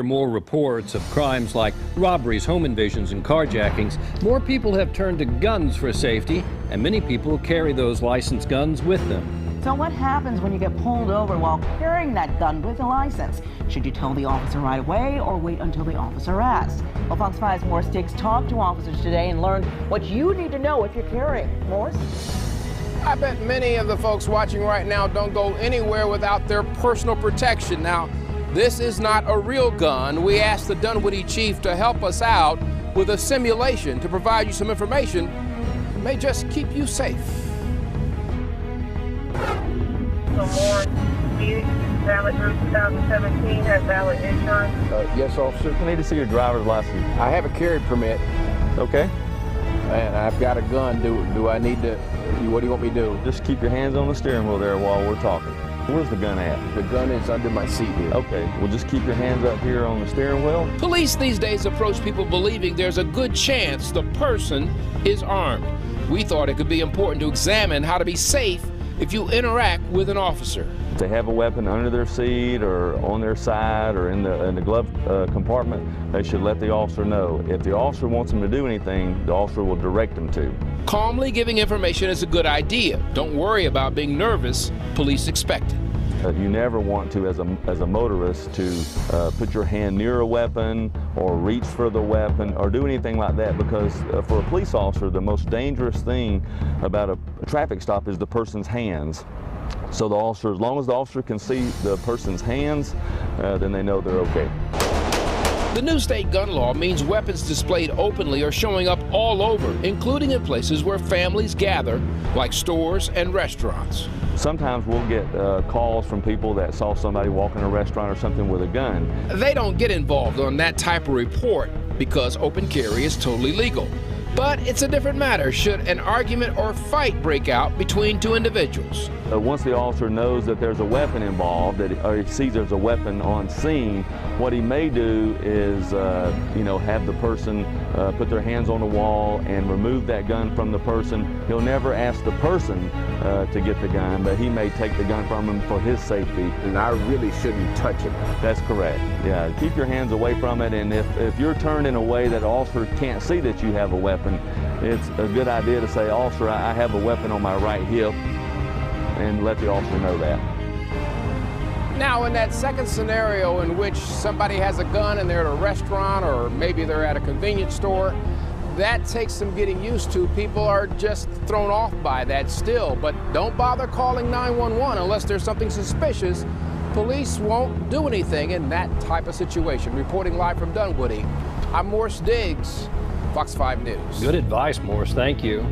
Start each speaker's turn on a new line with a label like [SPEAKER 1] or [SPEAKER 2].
[SPEAKER 1] More reports of crimes like robberies, home invasions, and carjackings, more people have turned to guns for safety, and many people carry those licensed guns with them.
[SPEAKER 2] So what happens when you get pulled over while carrying that gun with a license? Should you tell the officer right away or wait until the officer asks? Well, Fox 5's Morris Diggs talked to officers today and learned what you need to know if you're carrying. Morris?
[SPEAKER 3] I bet many of the folks watching right now don't go anywhere without their personal protection. Now, this is not a real gun. We asked the Dunwoody chief to help us out with a simulation to provide you some information that may just keep you safe.
[SPEAKER 4] So Morris Diggs, valid through 2017, has valid insurance.
[SPEAKER 3] Yes, officer.
[SPEAKER 5] I need to see your driver's license.
[SPEAKER 3] I have a carry permit,
[SPEAKER 5] Okay.
[SPEAKER 3] and I've got a gun. Do I need to, what do you want me to do?
[SPEAKER 5] Just keep your hands on the steering wheel there while we're talking. Where's the gun at?
[SPEAKER 3] The gun is under my seat here.
[SPEAKER 5] Okay, well just keep your hands up here on the steering wheel.
[SPEAKER 3] Police these days approach people believing there's a good chance the person is armed. We thought it could be important to examine how to be safe if you interact with an officer.
[SPEAKER 5] If they have a weapon under their seat or on their side or in the glove compartment, they should let the officer know. If the officer wants them to do anything, the officer will direct them to.
[SPEAKER 3] Calmly giving information is a good idea. Don't worry about being nervous. Police expect it.
[SPEAKER 5] You never want to, as a motorist, to put your hand near a weapon or reach for the weapon or do anything like that, because for a police officer, the most dangerous thing about a traffic stop is the person's hands. So the officer, as long as the officer can see the person's hands, then they know they're okay.
[SPEAKER 3] The new state gun law means weapons displayed openly are showing up all over, including in places where families gather, like stores and restaurants.
[SPEAKER 5] Sometimes we'll get calls from people that saw somebody walk in a restaurant or something with a gun.
[SPEAKER 3] They don't get involved on that type of report because open carry is totally legal. But it's a different matter should an argument or fight break out between two individuals.
[SPEAKER 5] Once the officer knows that there's a weapon involved, or he sees there's a weapon on scene, what he may do is, have the person put their hands on the wall and remove that gun from the person. He'll never ask the person to get the gun, but he may take the gun from him for his safety.
[SPEAKER 3] And I really shouldn't touch it.
[SPEAKER 5] That's correct. Yeah, keep your hands away from it, and if you're turned in a way that the officer can't see that you have a weapon, it's a good idea to say, "Officer, I have a weapon on my right hip," and let the officer know that.
[SPEAKER 3] Now, in that second scenario in which somebody has a gun and they're at a restaurant or maybe they're at a convenience store, that takes some getting used to. People are just thrown off by that still, but don't bother calling 911 unless there's something suspicious. Police won't do anything in that type of situation. Reporting live from Dunwoody, I'm Morris Diggs, Fox 5 News.
[SPEAKER 1] Good advice, Morris. Thank you.